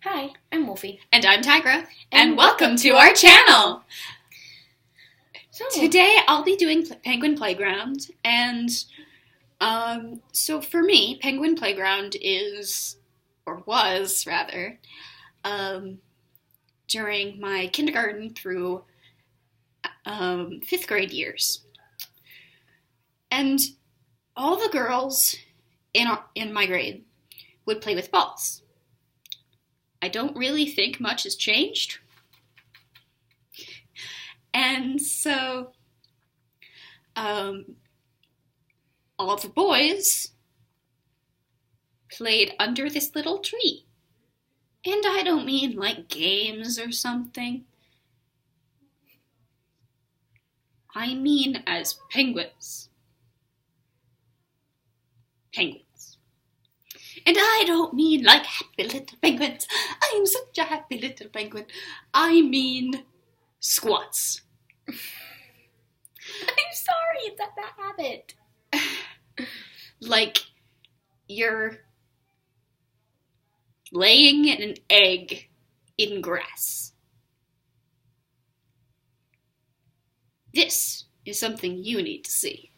Hi, I'm Wolfie. And I'm Tigra. And welcome to our channel! So, Today I'll be doing Penguin Playground. And so for me, Penguin Playground is, or was rather, during my kindergarten through 5th grade years. And all the girls in my grade would play with balls. I don't really think much has changed. And so, all of the boys played under this little tree. And I don't mean like games or something. I mean as penguins. Penguins. And I don't mean like happy little penguins. I'm such a happy little penguin. I mean squats. I'm sorry, it's a bad habit. Like you're laying an egg in grass. This is something you need to see.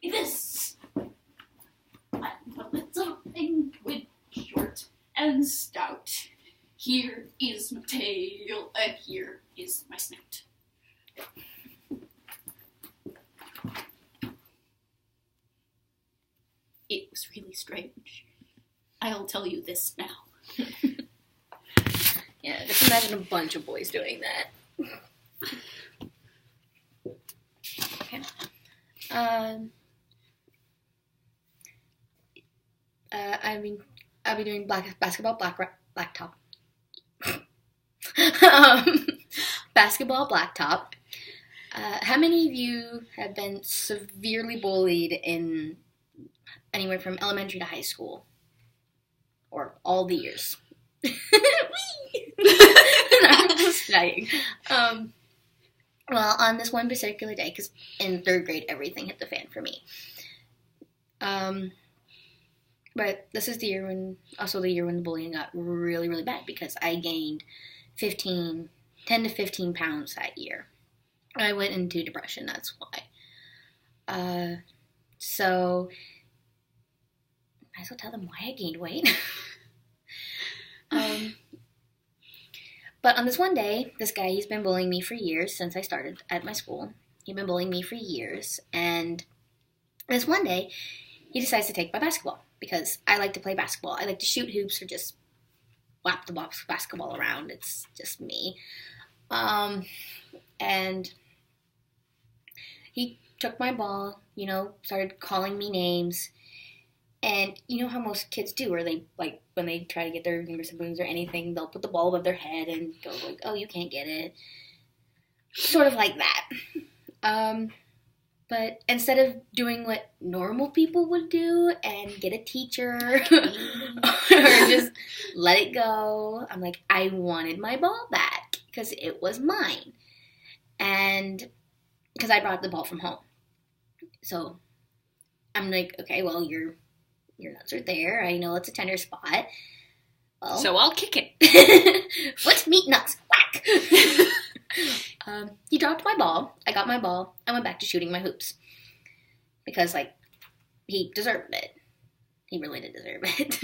This, I'm a little penguin, short and stout. Here is my tail, and here is my snout. It was really strange. I'll tell you this now. Yeah, just imagine a bunch of boys doing that. Okay. I'll be doing basketball, blacktop. Basketball, blacktop. How many of you have been severely bullied in anywhere from elementary to high school? Or all the years? I'm just dying. Well, on this one particular day, because in 3rd grade, everything hit the fan for me. But this is the year when the bullying got really, really bad, because I gained 10 to 15 pounds that year. I went into depression, that's why. So, I might as well tell them why I gained weight. But on this one day, this guy, he's been bullying me for years since I started at my school. He'd been bullying me for years, and this one day, he decides to take my basketball, because I like to play basketball. I like to shoot hoops or just whap the basketball around. It's just me. And he took my ball, started calling me names. And you know how most kids do, where they, like, when they try to get their younger siblings or anything, they'll put the ball above their head and go like, oh, you can't get it. Sort of like that. But instead of doing what normal people would do and get a teacher or just let it go, I'm like, I wanted my ball back because it was mine. And because I brought the ball from home. So I'm like, okay, well, your nuts are there. I know it's a tender spot. Well, so I'll kick it. Foot, meat, nuts, whack. He dropped my ball. I got my ball. I went back to shooting my hoops. Because, he deserved it. He really did deserve it.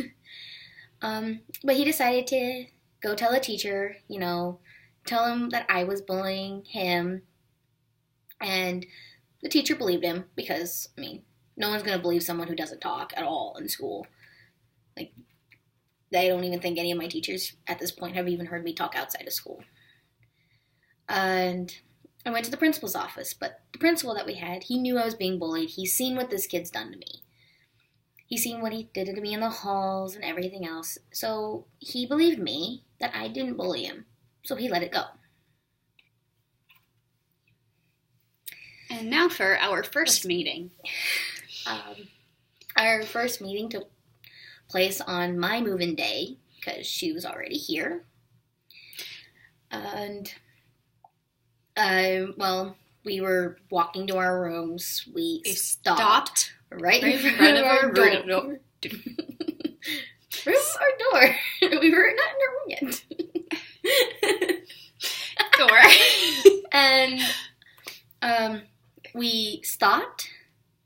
But he decided to go tell a teacher, tell him that I was bullying him. And the teacher believed him because, no one's going to believe someone who doesn't talk at all in school. I don't even think any of my teachers at this point have even heard me talk outside of school. And I went to the principal's office, but the principal that we had, he knew I was being bullied. He's seen what this kid's done to me. He's seen what he did to me in the halls and everything else. So he believed me that I didn't bully him. So he let it go. And now for our first meeting. Our first meeting took place on my move-in day, because she was already here. And, we were walking to our rooms. We stopped right in in front of our our door. room. Room or door? We were not in our room yet. Door. And we stopped,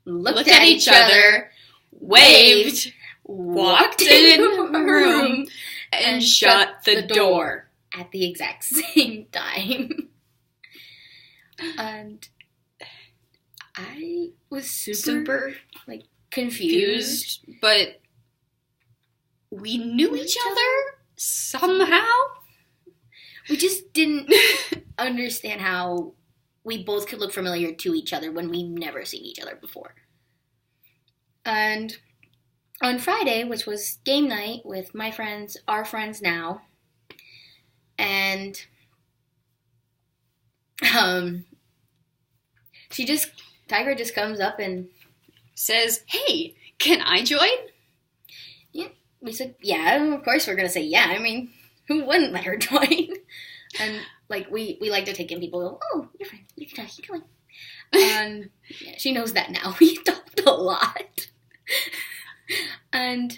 looked at each other, waved, walked in the room, and shut the door. At the exact same time. And I was super like confused, but we knew each other somehow. We just didn't understand how we both could look familiar to each other when we've never seen each other before. And on Friday, which was game night with my friends, our friends now, and Tiger just comes up and says, "Hey, can I join?" Yeah, we said, yeah, of course we're going to say yeah. I mean, who wouldn't let her join? And, like, we like to take in people who go, oh, you're fine, you can keep going. And yeah, she knows that now. We talked a lot. And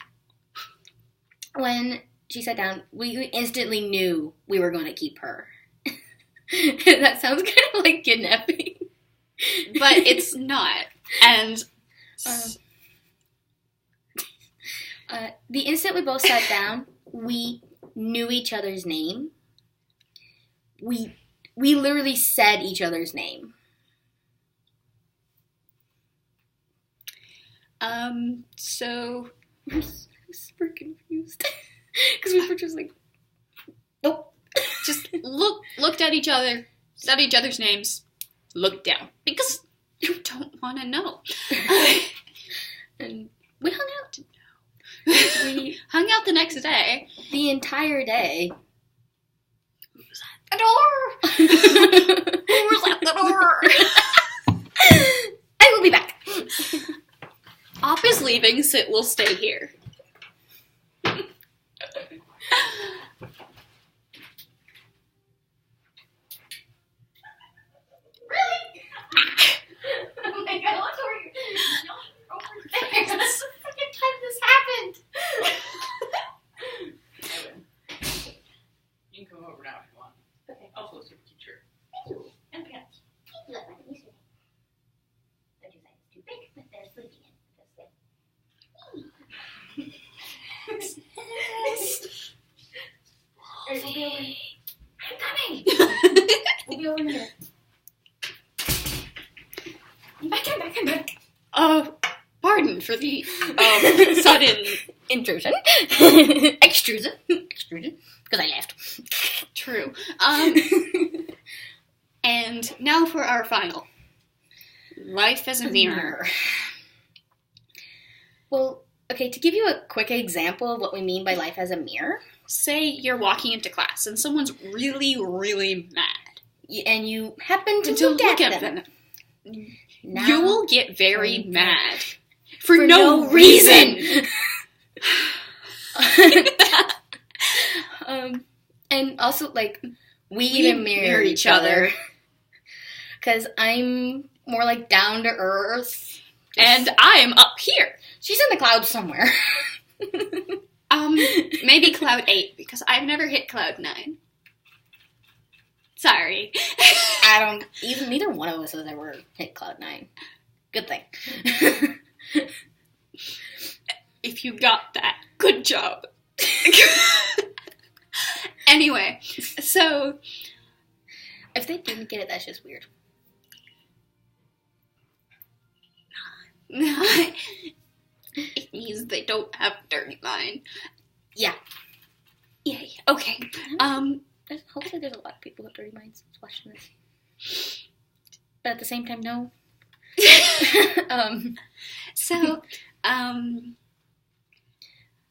when she sat down, we instantly knew we were going to keep her. That sounds kind of like kidnapping. But it's not. And the instant we both sat down, we knew each other's name. We literally said each other's name. So I was super confused. Because we were just like, nope. Just looked at each other, said each other's names, looked down. Because you don't want to know. And we hung out. We hung out the next day. The entire day. Who was at the door? Who was at the door? I will be back. Op is leaving, Sit will stay here. Oh my god, what's over here? No, over there. That's the second time this happened. You can come over now if you want. Okay. Also, a super cute shirt. Thank you. And pants. You look like a Easter egg. They're just like too big, but they're sleeping in. Alright, we'll be over. I'm coming! We'll be over here. I'm back. Pardon for the sudden intrusion. Extrusion. Because I left. True. And now for our final. Life as a mirror. Well, okay, to give you a quick example of what we mean by life as a mirror. Say you're walking into class and someone's really, really mad. And you happen to look at them. Now, you will get very mad. For no reason! And also, like, we even mirror each other. Because I'm more, like, down to earth. And I'm up here. She's in the clouds somewhere. Maybe cloud 8, because I've never hit cloud 9. Sorry. Neither one of us has ever hit cloud 9. Good thing. If you got that, good job. Anyway, so if they didn't get it, that's just weird. It means they don't have a dirty mind. Yeah. Yay. Okay. Hopefully there's a lot of people with dirty minds watching this. But at the same time, no.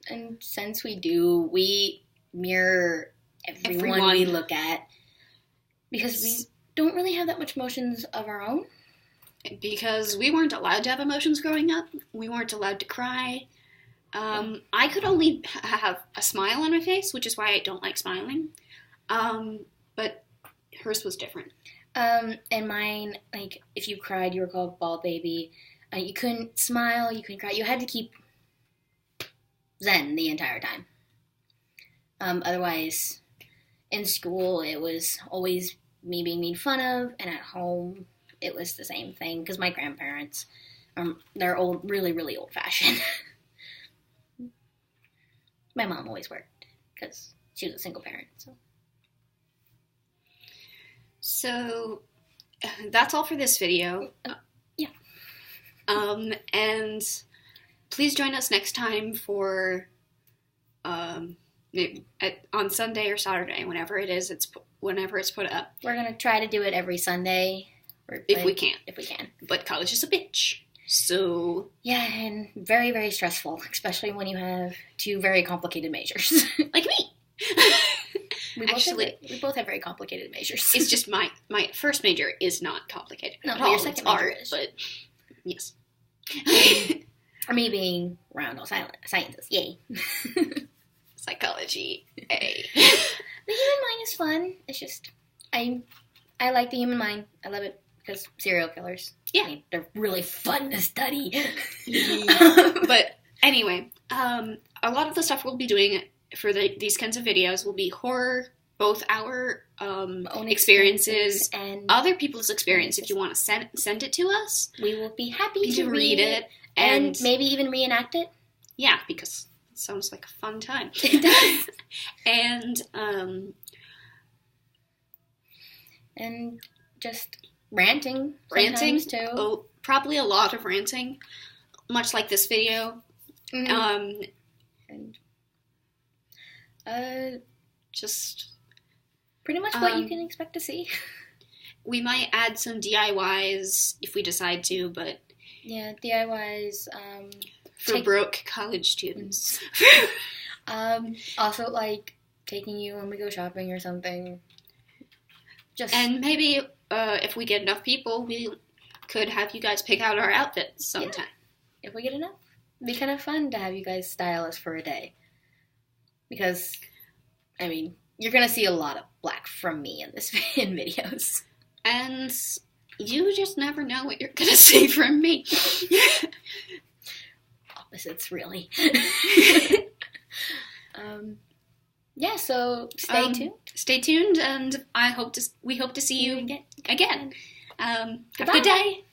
And since we mirror everyone we look at. Because we don't really have that much emotions of our own. Because we weren't allowed to have emotions growing up. We weren't allowed to cry. I could only have a smile on my face, which is why I don't like smiling. But hers was different. And mine, like, if you cried, you were called bald baby. You couldn't smile, you couldn't cry. You had to keep zen the entire time. Otherwise, in school, it was always me being made fun of, and at home, it was the same thing, because my grandparents, they're old, really, really old-fashioned. My mom always worked, because she was a single parent, so. So, that's all for this video. Yeah. And please join us next time for, on Sunday or Saturday, whenever it's put up. We're going to try to do it every Sunday. If we can. If we can. But college is a bitch. So. Yeah, and very, very stressful, especially when you have two very complicated majors. Like me! We both have very complicated majors. It's just my first major is not complicated. No, at but all. your second It's major art, is. but yes. For me being around all sciences, yay. Psychology, A. The human mind is fun. It's just, I like the human mind. I love it because serial killers. Yeah. I mean, they're really fun to study. But anyway, a lot of the stuff we'll be doing for these kinds of videos will be horror, both our own experiences and other people's experience. If you want to send it to us, we will be happy to read it and maybe even reenact it. Yeah, because it sounds like a fun time. It does. And just ranting too. Oh, probably a lot of ranting, much like this video. Mm-hmm. Just pretty much what you can expect to see. We might add some DIYs if we decide to, but yeah, DIYs for broke college students. Also, like taking you when we go shopping or something. And maybe if we get enough people, we could have you guys pick out our outfits sometime. Yeah. If we get enough, it'd be kind of fun to have you guys style us for a day. Because, I mean, you're gonna see a lot of black from me in videos. And you just never know what you're gonna see from me. Opposites, really. Yeah, so stay tuned. Stay tuned, and we hope to see you again. Have a good day.